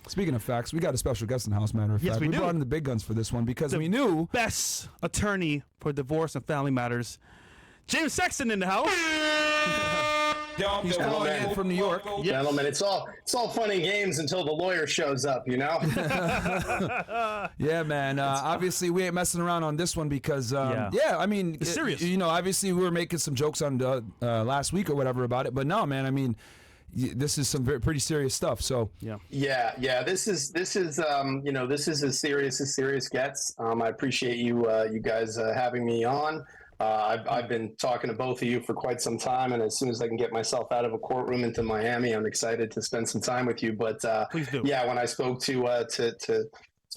Speaking of facts, we got a special guest in the house, matter of fact. We do. Brought in the big guns for this one because we knew best attorney for divorce and family matters, James Sexton in the house. he's calling in from New York. Gentlemen, it's all fun and games until the lawyer shows up, you know? Yeah, man. Obviously, we ain't messing around on this one because, I mean, it's serious. You know, obviously, we were making some jokes on last week or whatever about it, but no, man. I mean, this is some pretty serious stuff. So yeah. This is you know, this is as serious gets. I appreciate you guys having me on. I've been talking to both of you for quite some time, and as soon as I can get myself out of a courtroom into Miami, I'm excited to spend some time with you. But please do. Yeah, when I spoke to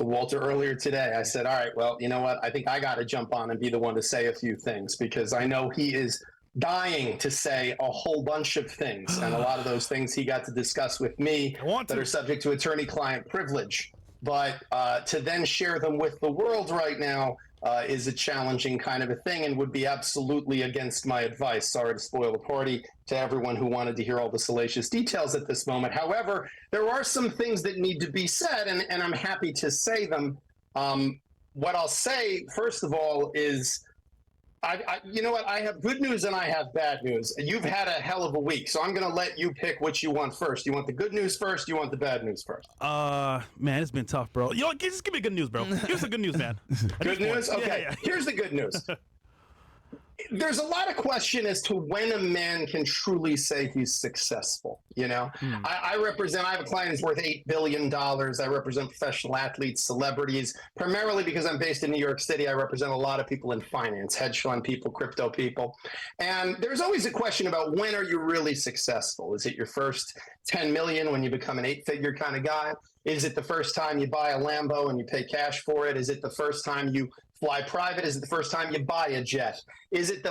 Walter earlier today, I said, all right, well, you know what? I think I got to jump on and be the one to say a few things because I know he is dying to say a whole bunch of things, and a lot of those things he got to discuss with me that are subject to attorney-client privilege. But to then share them with the world right now is a challenging kind of a thing and would be absolutely against my advice. Sorry to spoil the party to everyone who wanted to hear all the salacious details at this moment. However, there are some things that need to be said, and I'm happy to say them. What I'll say, first of all, is you know what? I have good news and I have bad news. You've had a hell of a week, so I'm going to let you pick which you want first. You want the good news first? You want the bad news first? Man, it's been tough, bro. Yo, just give me good news, bro. Give us the good news, man. Good news? Okay. Yeah. Here's the good news. There's a lot of question as to when a man can truly say he's successful. You know, I have a client who's worth $8 billion. I represent professional athletes, celebrities, primarily because I'm based in New York City. I represent a lot of people in finance, hedge fund people, crypto people. And there's always a question about when are you really successful? Is it your first 10 million when you become an 8-figure kind of guy? Is it the first time you buy a Lambo and you pay cash for it? Is it the first time you fly private? Is it the first time you buy a jet? Is it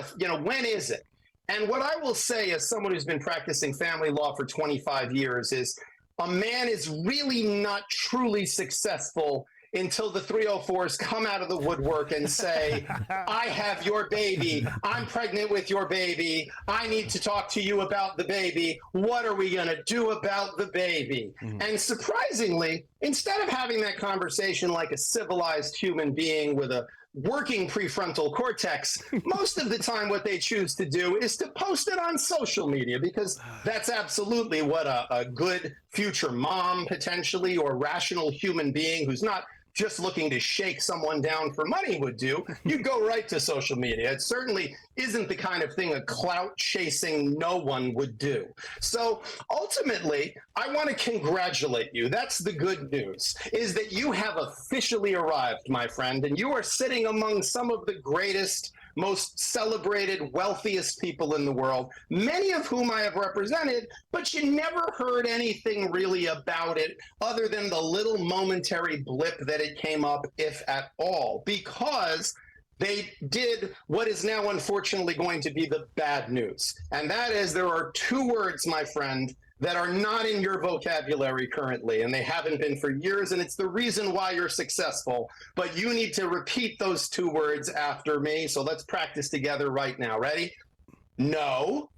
when is it? And what I will say as someone who's been practicing family law for 25 years is a man is really not truly successful until the 304s come out of the woodwork and say, I have your baby. I'm pregnant with your baby. I need to talk to you about the baby. What are we going to do about the baby? And surprisingly, instead of having that conversation like a civilized human being with a working prefrontal cortex, most of the time what they choose to do is to post it on social media because that's absolutely what a good future mom potentially or rational human being who's not just looking to shake someone down for money would do. You go right to social media. It certainly isn't the kind of thing a clout chasing no one would do. So ultimately, I want to congratulate you. That's the good news, is that you have officially arrived, my friend, and you are sitting among some of the greatest, most celebrated, wealthiest people in the world, many of whom I have represented, but you never heard anything really about it other than the little momentary blip that it came up, if at all, because they did what is now unfortunately going to be the bad news. And that is there are two words, my friend, that are not in your vocabulary currently, and they haven't been for years, and it's the reason why you're successful. But you need to repeat those two words after me, so let's practice together right now. Ready? No.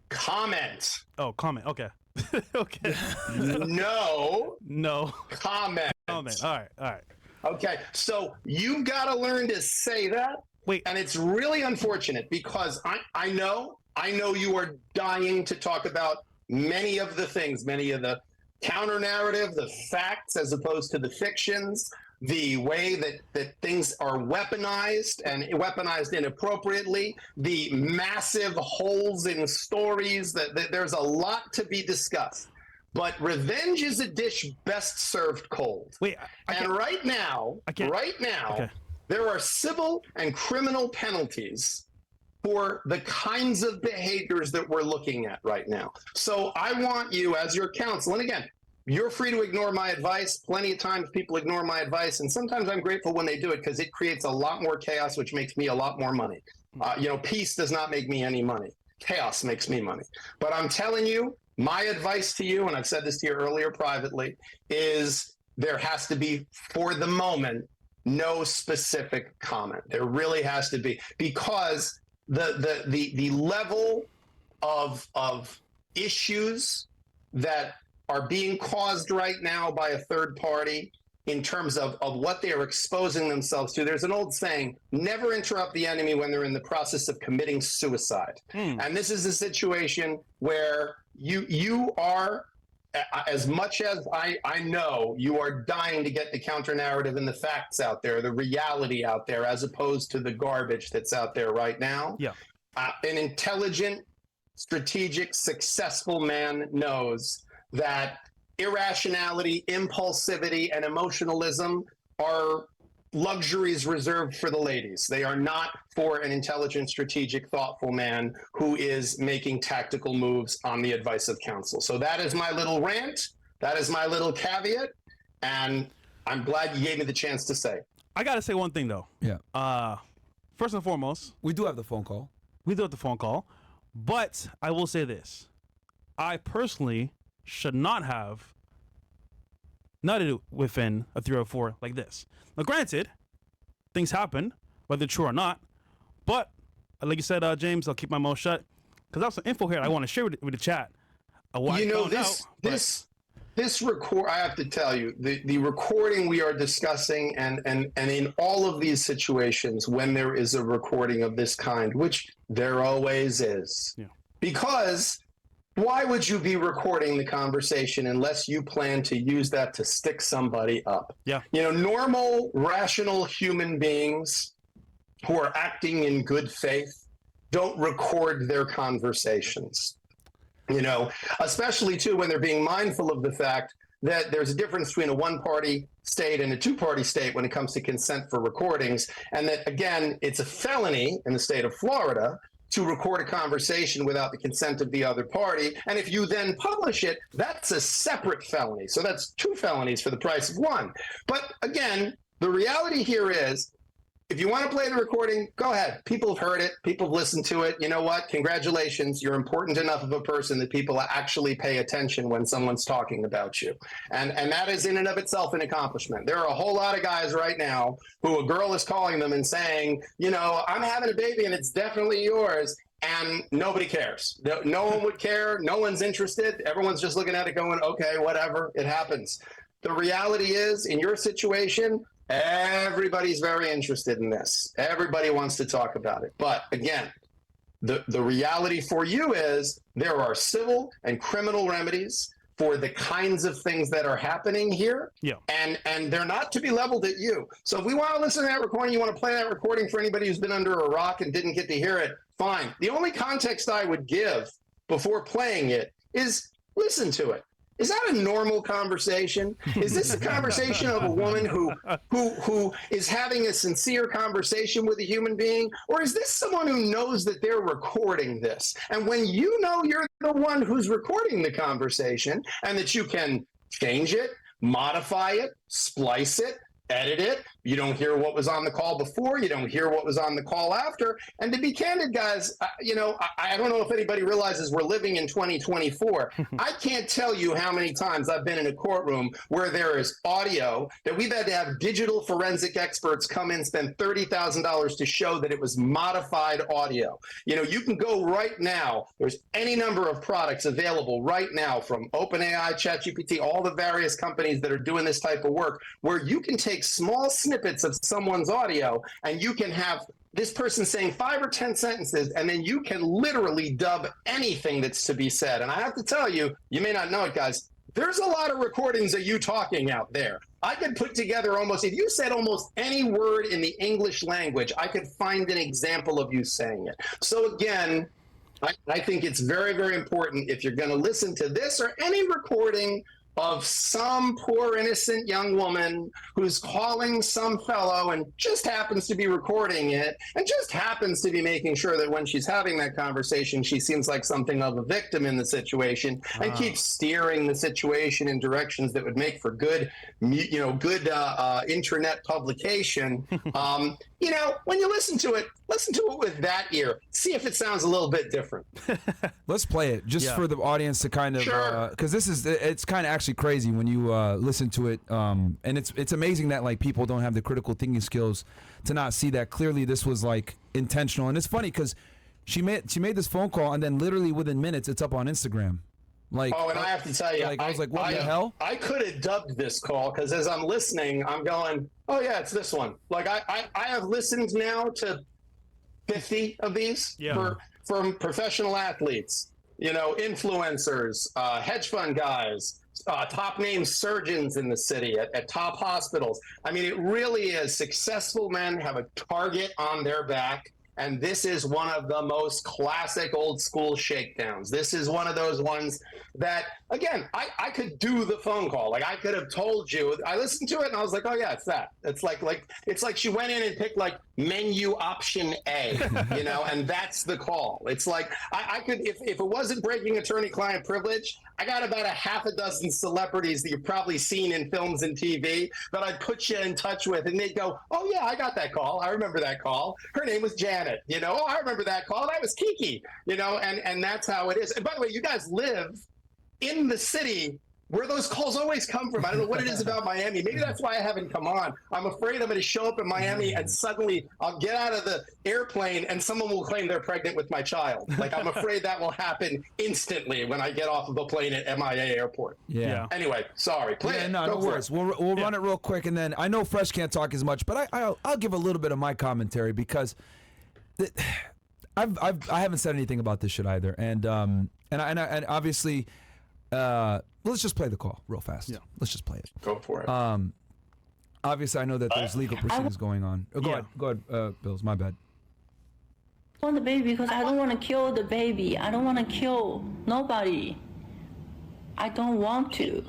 Comment. Oh, comment. Okay. Okay. No. Comment. Comment. All right. Okay, so you've got to learn to say that. Wait. And it's really unfortunate because I know you are dying to talk about many of the things, many of the counter narrative, the facts as opposed to the fictions, the way that things are weaponized and weaponized inappropriately, the massive holes in stories, that there's a lot to be discussed. But revenge is a dish best served cold. Wait, right now, Okay. there are civil and criminal penalties for the kinds of behaviors that we're looking at right now. So I want you, as your counsel, and again, you're free to ignore my advice. Plenty of times people ignore my advice, and sometimes I'm grateful when they do it because it creates a lot more chaos, which makes me a lot more money. Peace does not make me any money. Chaos makes me money. But I'm telling you, my advice to you, and I've said this to you earlier privately, is there has to be, for the moment, no specific comment. There really has to be, because the level of issues that are being caused right now by a third party in terms of what they are exposing themselves to. There's an old saying, never interrupt the enemy when they're in the process of committing suicide. And this is a situation where you are, as much as I know, you are dying to get the counter narrative and the facts out there, the reality out there, as opposed to the garbage that's out there right now. Yeah. An intelligent, strategic, successful man knows that irrationality, impulsivity, and emotionalism are luxuries reserved for the ladies. They are not for an intelligent, strategic, thoughtful man who is making tactical moves on the advice of counsel. So that is my little rant. That is my little caveat. And I'm glad you gave me the chance to say. I got to say one thing, though. Yeah. First and foremost, We do have the phone call. we do have the phone call. But I will say this. I personally should not have nutted within a 304 like this. Now, granted, things happen, whether true or not. But, like you said, James, I'll keep my mouth shut. Because I have some info here I want to share with the chat. You know, this record, I have to tell you, the recording we are discussing, and in all of these situations, when there is a recording of this kind, which there always is, because why would you be recording the conversation unless you plan to use that to stick somebody up? Yeah. You know, normal, rational human beings who are acting in good faith don't record their conversations. You know, especially too when they're being mindful of the fact that there's a difference between a one-party state and a two-party state when it comes to consent for recordings, and that, again, it's a felony in the state of Florida to record a conversation without the consent of the other party. And if you then publish it, that's a separate felony. So that's two felonies for the price of one. But again, the reality here is, if you want to play the recording, go ahead. People have heard it. People have listened to it. You know what? Congratulations. You're important enough of a person that people actually pay attention when someone's talking about you. And that is in and of itself an accomplishment. There are a whole lot of guys right now who a girl is calling them and saying, you know, I'm having a baby and it's definitely yours. And nobody cares. No one would care. No one's interested. Everyone's just looking at it going, okay, whatever. It happens. The reality is, in your situation, everybody's very interested in this. Everybody wants to talk about it. But again, the reality for you is there are civil and criminal remedies for the kinds of things that are happening here. Yeah. And they're not to be leveled at you. So if we want to listen to that recording, you want to play that recording for anybody who's been under a rock and didn't get to hear it, fine. The only context I would give before playing it is listen to it. Is that a normal conversation? Is this a conversation of a woman who is having a sincere conversation with a human being? Or is this someone who knows that they're recording this? And when you know you're the one who's recording the conversation and that you can change it, modify it, splice it, edit it, you don't hear what was on the call before, you don't hear what was on the call after. And to be candid, guys, you know, I don't know if anybody realizes we're living in 2024. I can't tell you how many times I've been in a courtroom where there is audio that we've had to have digital forensic experts come in, spend $30,000 to show that it was modified audio. You know, you can go right now, there's any number of products available right now from OpenAI, ChatGPT, all the various companies that are doing this type of work, where you can take small snippets of someone's audio and you can have this person saying 5 or 10 sentences, and then you can literally dub anything that's to be said. And I have to tell you, you may not know it, guys, there's a lot of recordings of you talking out there. I could put together almost, if you said almost any word in the English language, I could find an example of you saying it. So again, I think it's very, very important, if you're going to listen to this or any recording of some poor innocent young woman who's calling some fellow and just happens to be recording it and just happens to be making sure that when she's having that conversation, she seems like something of a victim in the situation and keeps steering the situation in directions that would make for good, you know, good internet publication. You know, when you listen to it with that ear. See if it sounds a little bit different. Let's play it just for the audience to kind of, because it's kind of actually crazy when you listen to it, and it's amazing that like people don't have the critical thinking skills to not see that clearly this was like intentional. And it's funny because she made this phone call and then literally within minutes it's up on Instagram. Like, oh, and I have to tell you, like I was like, what the hell? I could have dubbed this call because as I'm listening, I'm going, oh yeah, it's this one. Like I have listened now to 50 of these from professional athletes, influencers, hedge fund guys, top name surgeons in the city at top hospitals. I mean, it really is. Successful men have a target on their back. And this is one of the most classic old school shakedowns. This is one of those ones that, again, I could do the phone call. Like I could have told you. I listened to it and I was like, oh yeah, it's that. It's like she went in and picked like menu option A, and that's the call. It's like I could if it wasn't breaking attorney-client privilege, I got about a half a dozen celebrities that you've probably seen in films and TV that I'd put you in touch with, and they'd go, oh yeah, I got that call. I remember that call. Her name was Janet. Oh, I remember that call. That was Kiki. And that's how it is. And by the way, you guys live in the city where those calls always come from. I don't know what it is about Miami. Maybe that's why I haven't come on. I'm afraid I'm going to show up in Miami and suddenly I'll get out of the airplane and someone will claim they're pregnant with my child. Like I'm afraid that will happen instantly when I get off of the plane at MIA airport. Yeah. Anyway, sorry. Play it. No worries. We'll run it real quick, and then I know Fresh can't talk as much, but I'll give a little bit of my commentary because I haven't said anything about this shit either, and obviously. Let's just play the call real fast. Yeah. Let's just play it. Go for it. Obviously, I know that there's legal proceedings going on. Go ahead, Bills. My bad. I want the baby because I don't want to kill the baby. I don't want to kill nobody. I don't want to.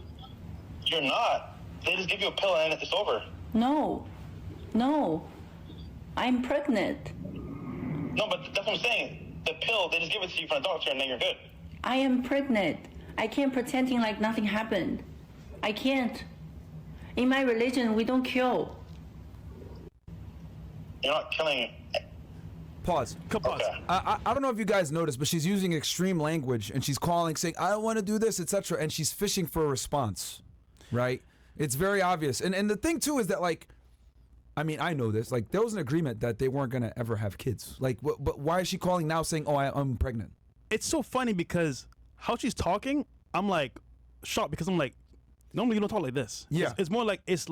You're not. They just give you a pill and it's over. No. I'm pregnant. No, but that's what I'm saying. The pill, they just give it to you from a doctor and then you're good. I am pregnant. I can't pretending like nothing happened. I can't. In my religion, we don't kill. You're not killing. Pause. Okay. I don't know if you guys noticed, but she's using extreme language and she's calling, saying, I don't want to do this, etc. And she's fishing for a response, right? It's very obvious. And the thing, too, is that, like, I mean, I know this. Like, there was an agreement that they weren't going to ever have kids. Like, but why is she calling now saying, oh, I'm pregnant? It's so funny because how she's talking, I'm like shocked because I'm like, normally you don't talk like this. Yeah. It's more like it's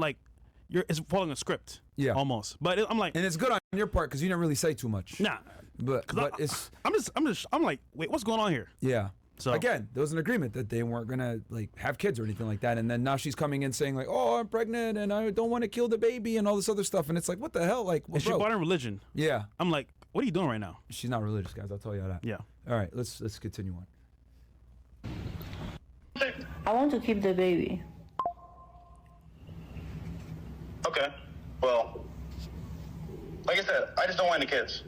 following a script. Yeah. Almost. But I'm like, and it's good on your part because you didn't really say too much. Nah. But it's. I'm like, wait, what's going on here? Yeah. So again, there was an agreement that they weren't gonna like have kids or anything like that, and then now she's coming in saying like, oh, I'm pregnant and I don't want to kill the baby and all this other stuff, and it's like, what the hell? Like, well, she brought in religion. Yeah. I'm like, what are you doing right now? She's not religious, guys. I'll tell you that. Yeah. All right, let's continue on. I want to keep the baby. Okay. Well, like I said, I just don't want any kids.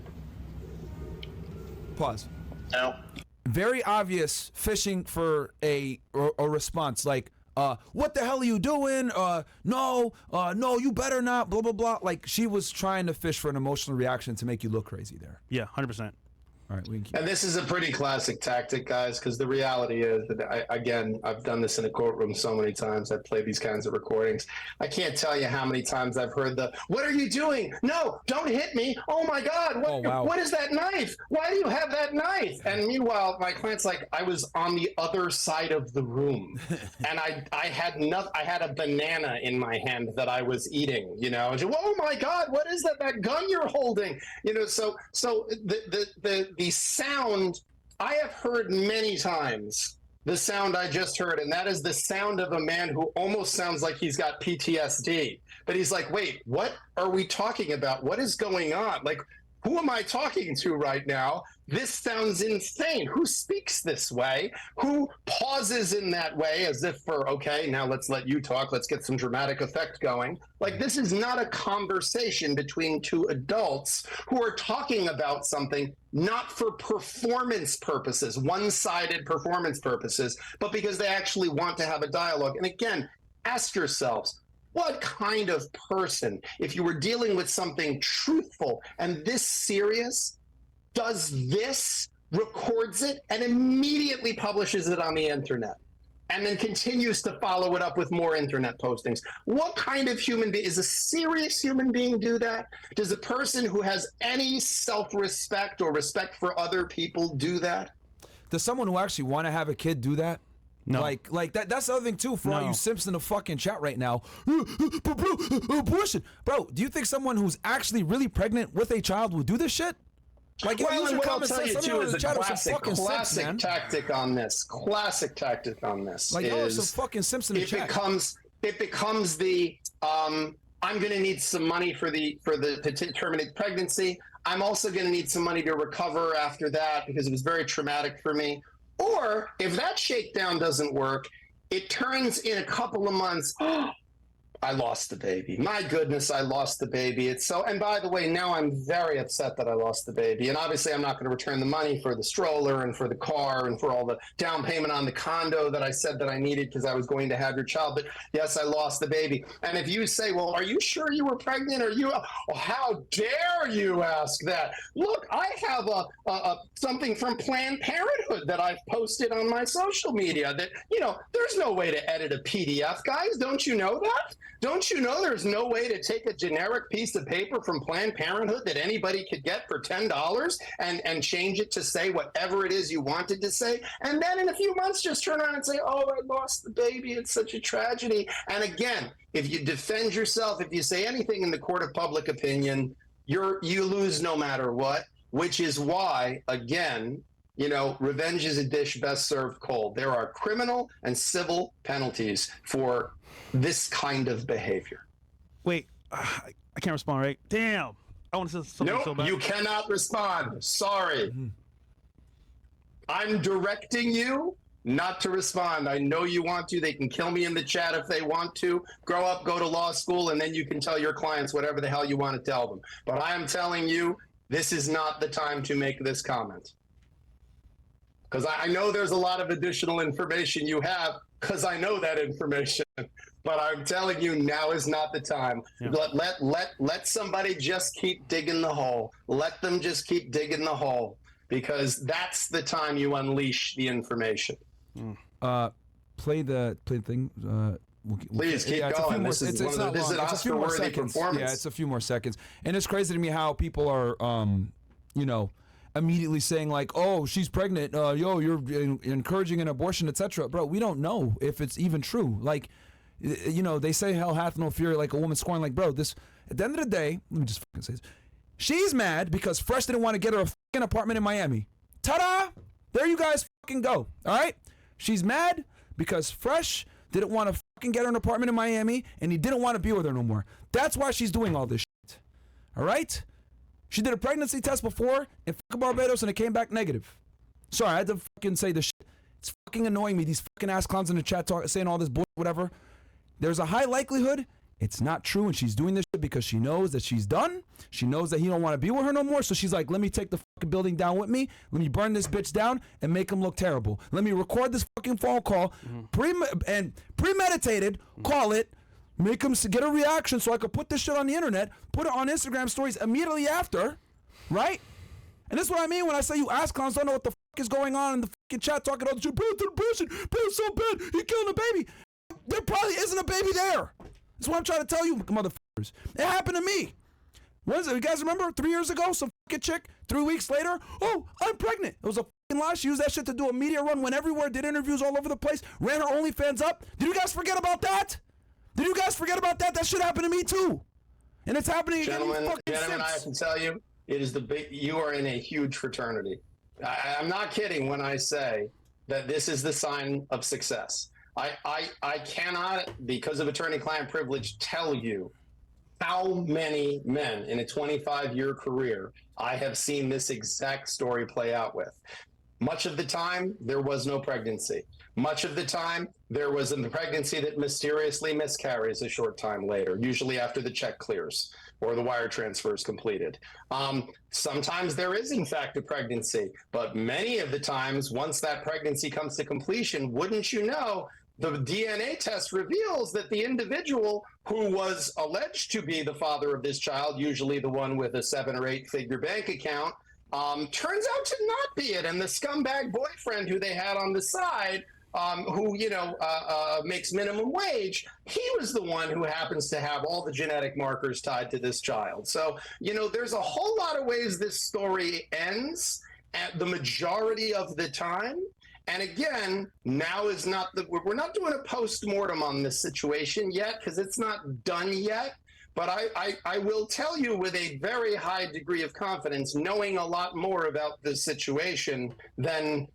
Pause. No. Very obvious fishing for a response, like, what the hell are you doing? No, you better not, blah, blah, blah. Like, she was trying to fish for an emotional reaction to make you look crazy there. Yeah, 100%. All right, we can keep. And this is a pretty classic tactic, guys, because the reality is that, I've done this in a courtroom so many times. I've played these kinds of recordings. I can't tell you how many times I've heard what are you doing? No, don't hit me. Oh, my God. What is that knife? Why do you have that knife? And meanwhile, my client's like, I was on the other side of the room. And I had a banana in my hand that I was eating, And oh, my God, what is that gun you're holding? So the sound I have heard many times, the sound I just heard, and that is the sound of a man who almost sounds like he's got PTSD. But he's like, wait, what are we talking about? What is going on? Like, who am I talking to right now? This sounds insane. Who speaks this way? Who pauses in that way as if for, okay, now let's let you talk. Let's get some dramatic effect going. Like, this is not a conversation between two adults who are talking about something not for performance purposes, one-sided performance purposes, but because they actually want to have a dialogue. And again, ask yourselves, what kind of person, if you were dealing with something truthful and this serious, does this, records it, and immediately publishes it on the internet, and then continues to follow it up with more internet postings? What kind of human being, is a serious human being do that? Does a person who has any self-respect or respect for other people do that? Does someone who actually want to have a kid do that? No. Like that's the other thing too for all No. you simps in the fucking chat right now. Abortion. Bro, do you think someone who's actually really pregnant with a child will do this shit? Like, Well, use and your what I'll common tell sense. you Some of too y'all in is the a chat are some fucking simps, classic man. tactic on this. Classic tactic on this Like, y'all are is some fucking simps in the chat. it becomes the I'm going to need some money for the to terminate pregnancy. I'm also going to need some money to recover after that because it was very traumatic for me. Or if that shakedown doesn't work, it turns in a couple of months. I lost the baby. My goodness, I lost the baby. It's so, and by the way, now I'm very upset that I lost the baby. And obviously I'm not going to return the money for the stroller and for the car and for all the down payment on the condo that I said that I needed because I was going to have your child. But yes, I lost the baby. And if you say, well, are you sure you were pregnant? Or you, oh, how dare you ask that? Look, I have something from Planned Parenthood that I've posted on my social media that, there's no way to edit a PDF, guys. Don't you know that? Don't you know there's no way to take a generic piece of paper from Planned Parenthood that anybody could get for $10 and change it to say whatever it is you wanted to say? And then in a few months, just turn around and say, oh, I lost the baby. It's such a tragedy. And again, if you defend yourself, if you say anything in the court of public opinion, you lose no matter what, which is why, again, revenge is a dish best served cold. There are criminal and civil penalties for this kind of behavior. Wait, I can't respond, right? Damn. I want to say something so Nope, bad. you cannot respond. Sorry. I'm directing you not to respond. I know you want to. They can kill me in the chat if they want to. Grow up, go to law school, and then you can tell your clients whatever the hell you want to tell them. But I am telling you, this is not the time to make this comment. Because I know there's a lot of additional information you have, because I know that information. But I'm telling you, now is not the time. Yeah. Let somebody just keep digging the hole. Let them just keep digging the hole, because that's the time you unleash the information. Play the thing. Please keep going. This is an Oscar-worthy performance. Yeah, it's a few more seconds, and it's crazy to me how people are, immediately saying like, "Oh, she's pregnant. You're encouraging an abortion, etc." Bro, we don't know if it's even true. Like, they say hell hath no fury like a woman scorned. Like, bro, this at the end of the day, let me just fucking say this. She's mad because Fresh didn't want to get her a fucking apartment in Miami. Ta-da! There you guys fucking go. All right? She's mad because Fresh didn't want to fucking get her an apartment in Miami, and he didn't want to be with her no more. That's why she's doing all this shit. All right? She did a pregnancy test before in fucking Barbados, and it came back negative. Sorry, I had to fucking say this shit. It's fucking annoying me. These fucking ass clowns in the chat saying all this bullshit, whatever. There's a high likelihood it's not true, and she's doing this shit because she knows that she's done. She knows that he don't want to be with her no more, so she's like, let me take the fucking building down with me. Let me burn this bitch down and make him look terrible. Let me record this fucking phone call, premeditated, call it, make him get a reaction so I could put this shit on the internet, put it on Instagram stories immediately after, right? And this is what I mean when I say you ass clowns don't know what the fuck is going on in the fucking chat talking all this shit. Bro, it's so bad, he killed a baby. There probably isn't a baby there. That's what I'm trying to tell you, motherfuckers. It happened to me. What is it? You guys remember 3 years ago? Some fucking chick, 3 weeks later, oh, I'm pregnant. It was a fucking lie. She used that shit to do a media run, went everywhere, did interviews all over the place, ran her OnlyFans up. Did you guys forget about that? Did you guys forget about that? That shit happened to me too. And it's happening again. Gentlemen, I have to tell you, it is you are in a huge fraternity. I'm not kidding when I say that this is the sign of success. I cannot, because of attorney-client privilege, tell you how many men in a 25-year career I have seen this exact story play out with. Much of the time, there was no pregnancy. Much of the time, there was a pregnancy that mysteriously miscarries a short time later, usually after the check clears or the wire transfer is completed. Sometimes there is, in fact, a pregnancy, but many of the times, once that pregnancy comes to completion, wouldn't you know, the DNA test reveals that the individual who was alleged to be the father of this child, usually the one with a 7 or 8 figure bank account, turns out to not be it. And the scumbag boyfriend who they had on the side, who, makes minimum wage, he was the one who happens to have all the genetic markers tied to this child. So, there's a whole lot of ways this story ends at the majority of the time. And again, now is not we're not doing a post-mortem on this situation yet because it's not done yet. But I will tell you with a very high degree of confidence, knowing a lot more about this situation than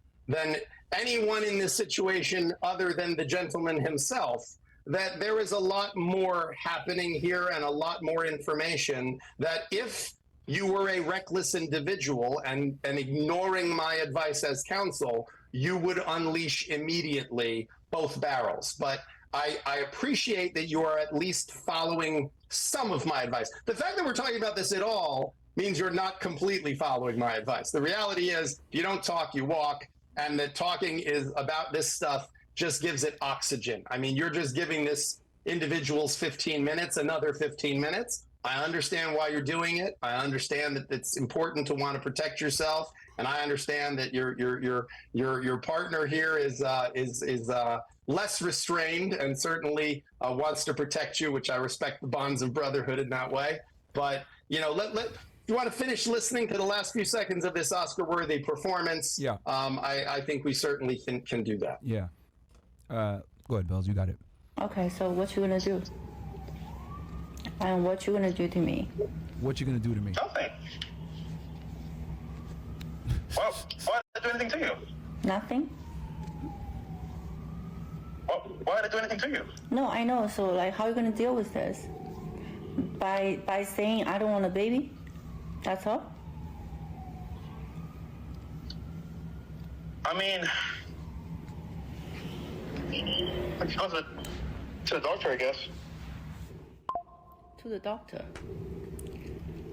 anyone in this situation other than the gentleman himself, that there is a lot more happening here and a lot more information that if you were a reckless individual and ignoring my advice as counsel, you would unleash immediately both barrels. But I appreciate that you are at least following some of my advice. The fact that we're talking about this at all means you're not completely following my advice. The reality is, if you don't talk, you walk, and that talking is about this stuff just gives it oxygen. I mean, you're just giving this individual's 15 minutes, another 15 minutes. I understand why you're doing it. I understand that it's important to want to protect yourself, and I understand that your partner here is less restrained and certainly wants to protect you, which I respect the bonds of brotherhood in that way. But you know, if you want to finish listening to the last few seconds of this Oscar-worthy performance, yeah, I think we certainly can do that. Yeah. Go ahead, Bells. You got it. Okay, so what you gonna do? And what you gonna do to me? What you gonna do to me? Nothing. Well, why did I do anything to you? Nothing? Why did I do anything to you? No, I know. So, like, how are you gonna deal with this? By saying I don't want a baby? That's all? I mean, I can go to the doctor, I guess. To the doctor.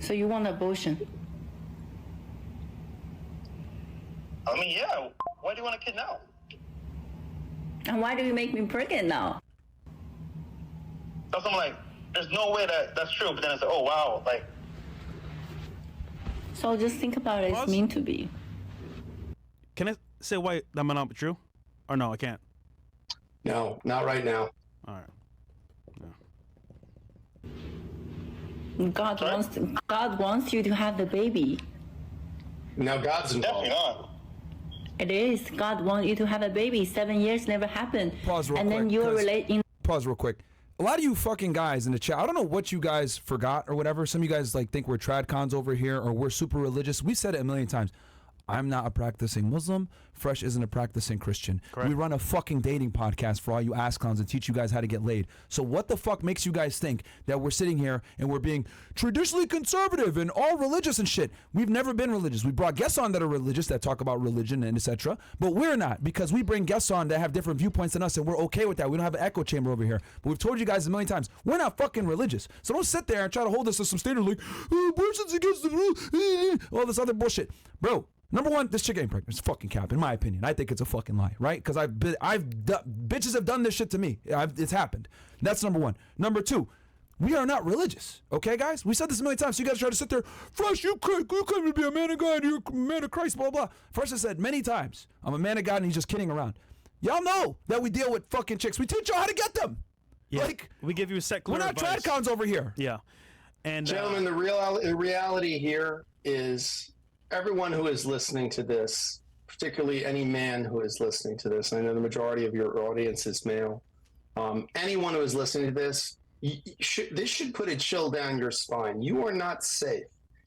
So you want abortion? I mean, yeah. Why do you want a kid now? And why do you make me pregnant now? Because I'm like, there's no way that's true. But then I say, oh, wow. Like. So just think about it. It's meant to be. Can I say why that might not be true? Or no, I can't. No, not right now. All right. God wants you to have the baby. Now God's involved. Definitely not. It is. God wants you to have a baby. 7 years never happened. Pause real and quick. Then you're relating. Pause real quick. A lot of you fucking guys in the chat, I don't know what you guys forgot or whatever. Some of you guys like think we're tradcons over here or we're super religious. We've said it a million times. I'm not a practicing Muslim. Fresh isn't a practicing Christian. Correct. We run a fucking dating podcast for all you ass clowns and teach you guys how to get laid. So what the fuck makes you guys think that we're sitting here and we're being traditionally conservative and all religious and shit? We've never been religious. We brought guests on that are religious, that talk about religion and etc. But we're not, because we bring guests on that have different viewpoints than us, and we're okay with that. We don't have an echo chamber over here. But we've told you guys a million times, we're not fucking religious. So don't sit there and try to hold us to some standard like, abortion's against the rule, all this other bullshit. Bro, number one, this chick ain't pregnant. It's fucking cap, in my opinion. I think it's a fucking lie, right? Because bitches have done this shit to me. It's happened. That's number one. Number two, we are not religious, okay, guys? We said this a million times. So you guys try to sit there, Fresh, you claim to be a man of God, you're a man of Christ, blah, blah. Fresh has said many times, I'm a man of God, and he's just kidding around. Y'all know that we deal with fucking chicks. We teach y'all how to get them. Yeah. Like, we give you a set clear we're not advice. tradcons over here. Yeah. And gentlemen, the reality here is everyone who is listening to this, particularly any man who is listening to this, I know the majority of your audience is male, anyone who is listening to this, this should put a chill down your spine. You are not safe.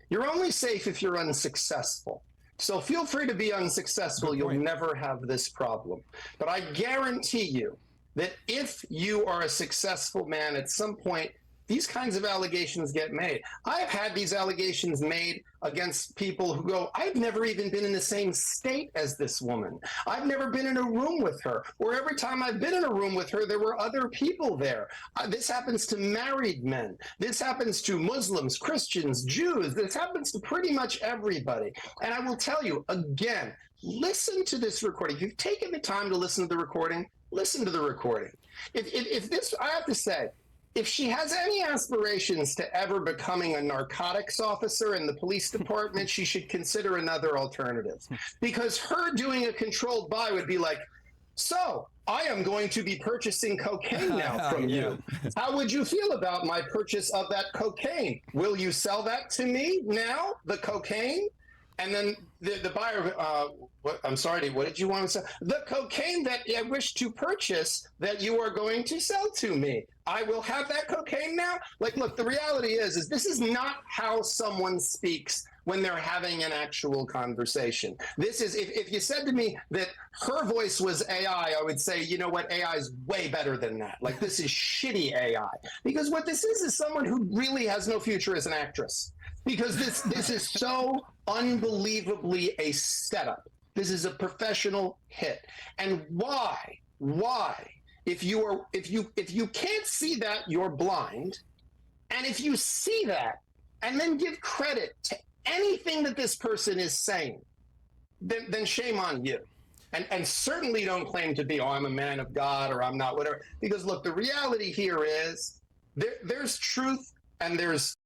You're only safe if you're unsuccessful. So feel free to be unsuccessful. You'll never have this problem. But I guarantee you that if you are a successful man, at some point, these kinds of allegations get made. I've had these allegations made against people who go, I've never even been in the same state as this woman. I've never been in a room with her. Or every time I've been in a room with her, there were other people there. This happens to married men. This happens to Muslims, Christians, Jews. This happens to pretty much everybody. And I will tell you, again, listen to this recording. If you've taken the time to listen to the recording, listen to the recording. If this, I have to say, if she has any aspirations to ever becoming a narcotics officer in the police department, she should consider another alternative. Because her doing a controlled buy would be like, so I am going to be purchasing cocaine now from you. How would you feel about my purchase of that cocaine? Will you sell that to me now, the cocaine? And then the buyer, I'm sorry, what did you want to sell? The cocaine that I wish to purchase that you are going to sell to me. I will have that cocaine now. Like, look, the reality is this is not how someone speaks when they're having an actual conversation. This is, if you said to me that her voice was AI, I would say, you know what, AI is way better than that. Like, this is shitty AI. Because what this is someone who really has no future as an actress. Because this is so unbelievably a setup. This is a professional hit. And why? If you can't see that, you're blind. And if you see that and then give credit to anything that this person is saying, then shame on you. And certainly don't claim to be, oh, I'm a man of God or I'm not, whatever. Because look, the reality here is there's truth and there's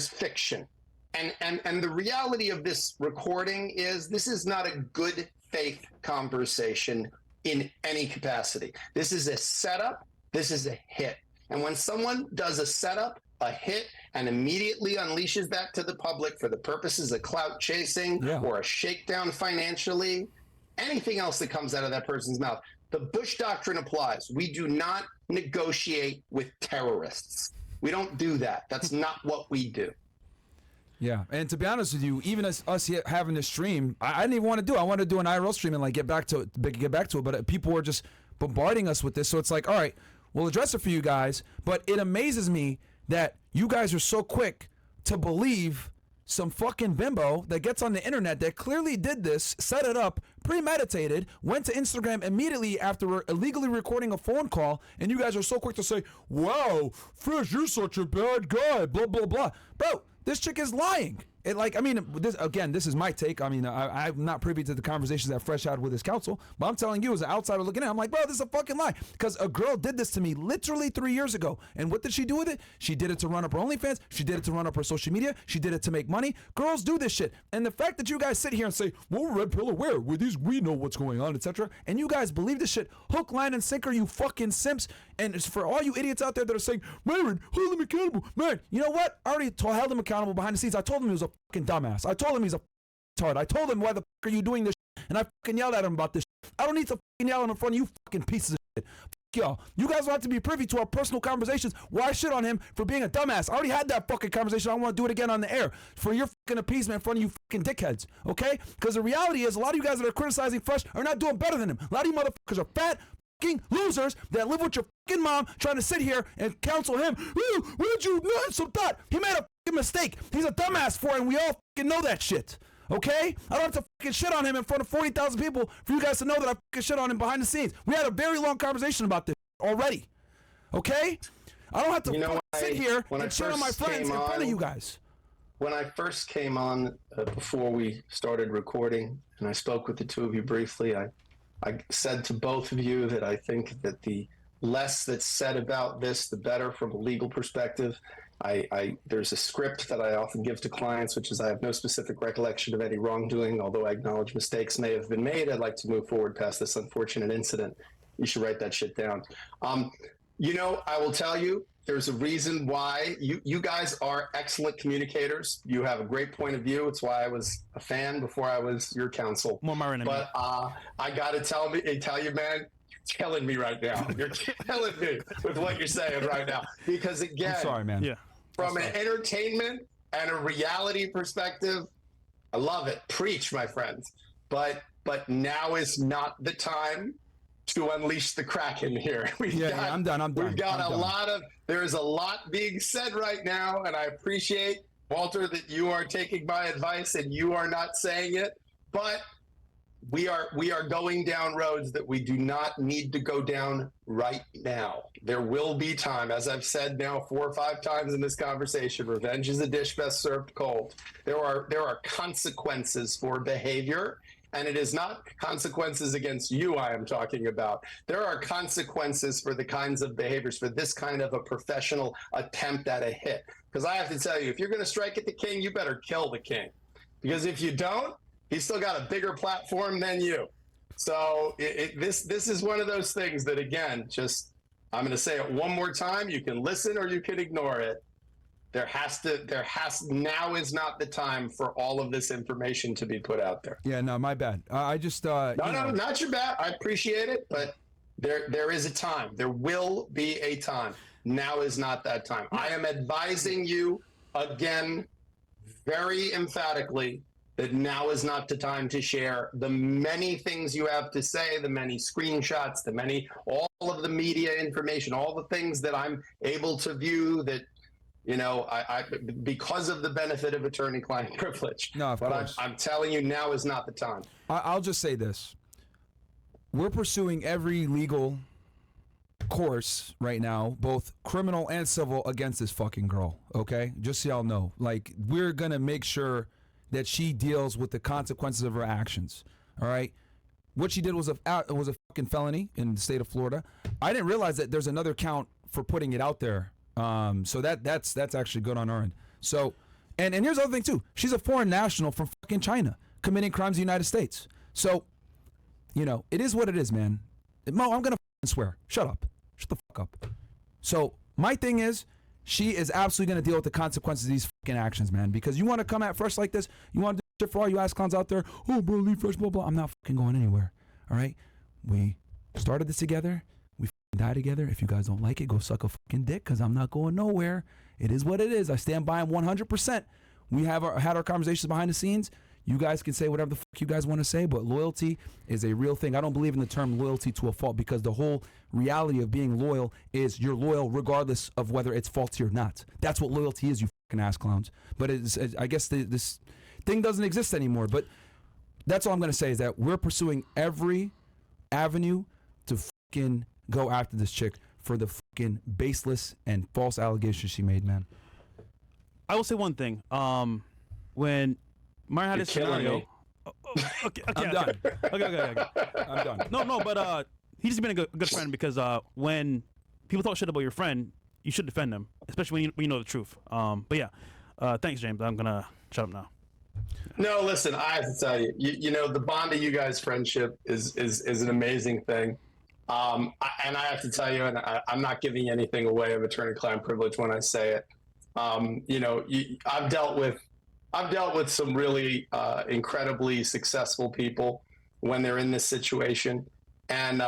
fiction. And the reality of this recording is this is not a good faith conversation in any capacity. This is a setup. This is a hit. And when someone does a setup, a hit, and immediately unleashes that to the public for the purposes of clout chasing or a shakedown financially, anything else that comes out of that person's mouth, the Bush Doctrine applies. We do not negotiate with terrorists. We don't do that. That's not what we do. Yeah, and to be honest with you, even us here having this stream, I didn't even want to do it. I wanted to do an IRL stream and like get back to it, but people were just bombarding us with this. So it's like, all right, we'll address it for you guys. But it amazes me that you guys are so quick to believe some fucking bimbo that gets on the internet that clearly did this, set it up, premeditated, went to Instagram immediately after illegally recording a phone call, and you guys are so quick to say, wow, Fish, you're such a bad guy, blah, blah, blah. Bro, this chick is lying. This is my take. I mean, I'm not privy to the conversations that Fresh had with his counsel, but I'm telling you as an outsider looking in, I'm like, bro, this is a fucking lie. Because a girl did this to me literally 3 years ago. And what did she do with it? She did it to run up her OnlyFans. She did it to run up her social media. She did it to make money. Girls do this shit. And the fact that you guys sit here and say, well, red pill aware, we know what's going on, etc. And you guys believe this shit, hook, line, and sinker, you fucking simps. And it's for all you idiots out there that are saying, Myron, hold him accountable. Man, you know what? I already held him accountable behind the scenes. I told him he was a fucking dumbass. I told him he's a tard. I told him, why the fuck are you doing this shit? And I fucking yelled at him about this shit. I don't need to fucking yell in front of you fucking pieces of shit. Fuck y'all. You guys don't have to be privy to our personal conversations where I shit on him for being a dumbass. I already had that fucking conversation. I want to do it again on the air for your fucking appeasement in front of you fucking dickheads. Okay? Because the reality is a lot of you guys that are criticizing Fresh are not doing better than him. A lot of you motherfuckers are fat fucking losers that live with your fucking mom trying to sit here and counsel him. Where did you learn some thought? He made a fucking mistake. He's a dumbass for it, and we all fucking know that shit. Okay? I don't have to fucking shit on him in front of 40,000 people for you guys to know that I fucking shit on him behind the scenes. We had a very long conversation about this already. Okay? I don't have to sit here and shit on my friends in front of you guys. When I first came on, before we started recording, and I spoke with the two of you briefly, I said to both of you that I think that the less that's said about this, the better from a legal perspective. There's a script that I often give to clients, which is I have no specific recollection of any wrongdoing, although I acknowledge mistakes may have been made. I'd like to move forward past this unfortunate incident. You should write that shit down. I will tell you, there's a reason why you guys are excellent communicators. You have a great point of view. It's why I was a fan before I was your counsel. More Myron. But I got to tell you, man, you're killing me right now. You're killing me with what you're saying right now. Because again, I'm sorry, man. Yeah. From an entertainment and a reality perspective, I love it. Preach, my friends. But now is not the time to unleash the Kraken here. I'm done. We've got there's a lot being said right now, and I appreciate, Walter, that you are taking my advice and you are not saying it, but we are going down roads that we do not need to go down right now. There will be time, as I've said now 4 or 5 times in this conversation, revenge is a dish best served cold. There are consequences for behavior. And it is not consequences against you I am talking about. There are consequences for the kinds of behaviors, for this kind of a professional attempt at a hit. Because I have to tell you, if you're going to strike at the king, you better kill the king. Because if you don't, he's still got a bigger platform than you. So this is one of those things that, again, I'm going to say it one more time. You can listen or you can ignore it. Now is not the time for all of this information to be put out there. Yeah, no, my bad. I just No, not your bad. I appreciate it, but there is a time. There will be a time. Now is not that time. I am advising you again, very emphatically, that now is not the time to share the many things you have to say, the many screenshots, all of the media information, all the things that I'm able to view that, I because of the benefit of attorney-client privilege. No, of course. I'm telling you, now is not the time. I'll just say this. We're pursuing every legal course right now, both criminal and civil, against this fucking girl, okay? Just so y'all know. Like, we're going to make sure that she deals with the consequences of her actions, all right? What she did was a fucking felony in the state of Florida. I didn't realize that there's another count for putting it out there. So that's actually good on our end. So, and here's the other thing too. She's a foreign national from fucking China committing crimes in the United States. So, it is what it is, man. Mo, I'm gonna swear. Shut up. Shut the fuck up. So my thing is, she is absolutely gonna deal with the consequences of these fucking actions, man. Because you want to come at fresh like this, you want to do shit for all you ass clowns out there. Oh, bro, leave fresh, blah blah. I'm not fucking going anywhere. All right. We started this together. We die together. If you guys don't like it, go suck a fucking dick, because I'm not going nowhere. It is what it is. I stand by him 100%. We had our conversations behind the scenes. You guys can say whatever the fuck you guys want to say, but loyalty is a real thing. I don't believe in the term loyalty to a fault, because the whole reality of being loyal is you're loyal regardless of whether it's faulty or not. That's what loyalty is, you fucking ass clowns. But I guess this thing doesn't exist anymore. But that's all I'm going to say, is that we're pursuing every avenue to fucking go after this chick for the fucking baseless and false allegations she made, man. I will say one thing. When Myron had this scenario. Okay, I'm done. Okay. I'm done. No, but he's just been a good friend, because when people talk shit about your friend, you should defend them, especially when you know the truth. But yeah, thanks, James. I'm gonna shut up now. No, listen, I have to tell you, the bond of you guys' friendship is an amazing thing. And I have to tell you, and I'm not giving anything away of attorney-client privilege when I say it. I've dealt with some really incredibly successful people when they're in this situation, and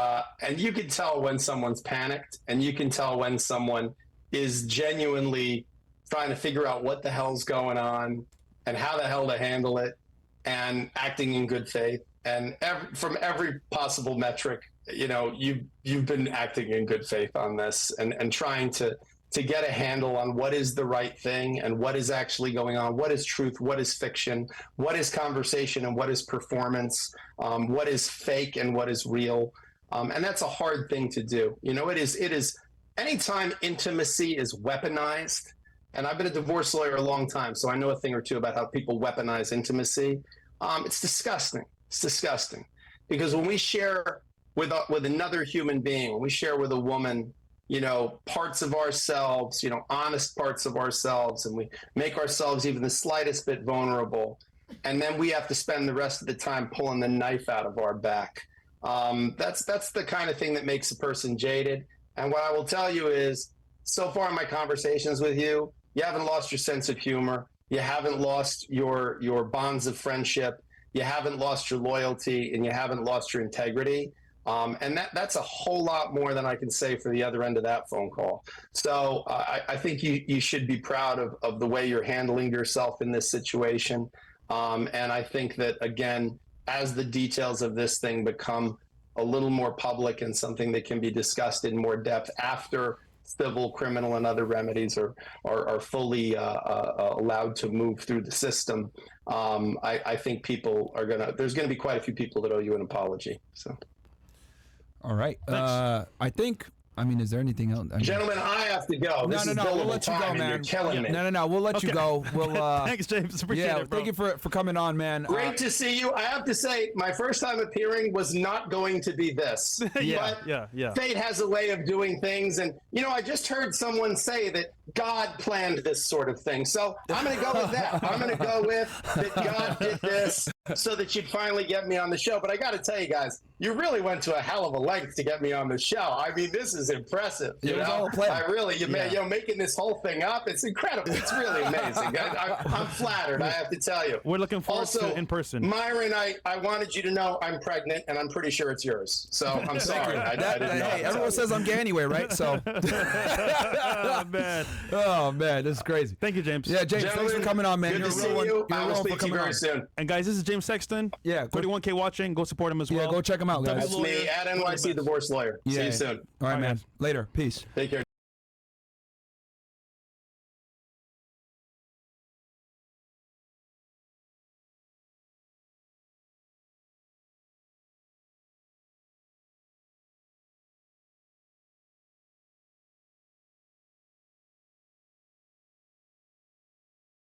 you can tell when someone's panicked, and you can tell when someone is genuinely trying to figure out what the hell's going on and how the hell to handle it, and acting in good faith. And from every possible metric, you've been acting in good faith on this, and trying to get a handle on what is the right thing and what is actually going on, what is truth, what is fiction, what is conversation and what is performance, what is fake and what is real. And that's a hard thing to do. It is anytime intimacy is weaponized, and I've been a divorce lawyer a long time, so I know a thing or two about how people weaponize intimacy. It's disgusting. It's disgusting, because when we share with another human being, when we share with a woman, parts of ourselves, honest parts of ourselves, and we make ourselves even the slightest bit vulnerable, and then we have to spend the rest of the time pulling the knife out of our back. That's the kind of thing that makes a person jaded. And what I will tell you is, so far in my conversations with you, you haven't lost your sense of humor. You haven't lost your bonds of friendship. You haven't lost your loyalty, and you haven't lost your integrity. And that's a whole lot more than I can say for the other end of that phone call. So I think you should be proud of the way you're handling yourself in this situation. And I think that, again, as the details of this thing become a little more public and something that can be discussed in more depth after civil, criminal, and other remedies are fully allowed to move through the system, I think there's going to be quite a few people that owe you an apology. So. All right. Is there anything else? Gentlemen, I have to go. No. We'll let you go, man. You're killing me. No. We'll let you go. We'll. Thanks, James. Appreciate it, bro. Thank you for coming on, man. Great to see you. I have to say, my first time appearing was not going to be this. Yeah. Fate has a way of doing things, and I just heard someone say that God planned this sort of thing. So I'm going to go with that. I'm going to go with that God did this, so that you'd finally get me on the show. But I got to tell you guys, you really went to a hell of a length to get me on the show. I mean, this is impressive. You know, I really, making this whole thing up. It's incredible. It's really amazing. I'm flattered. I have to tell you. We're looking forward also, to in person. Myron, I wanted you to know I'm pregnant, and I'm pretty sure it's yours. So I'm sorry. I didn't know. Hey, everyone says I'm gay anyway, right? So. Oh man, this is crazy. Thank you, James. Yeah, James, thanks for coming on, man. Good to see you. I will speak to you very soon. And guys, this is James Sexton. Yeah, 31K watching. Go support him as well. Yeah, go check him out, guys. That's me at NYC Divorce Lawyer. See you soon. All right, man. Later. Peace. Take care.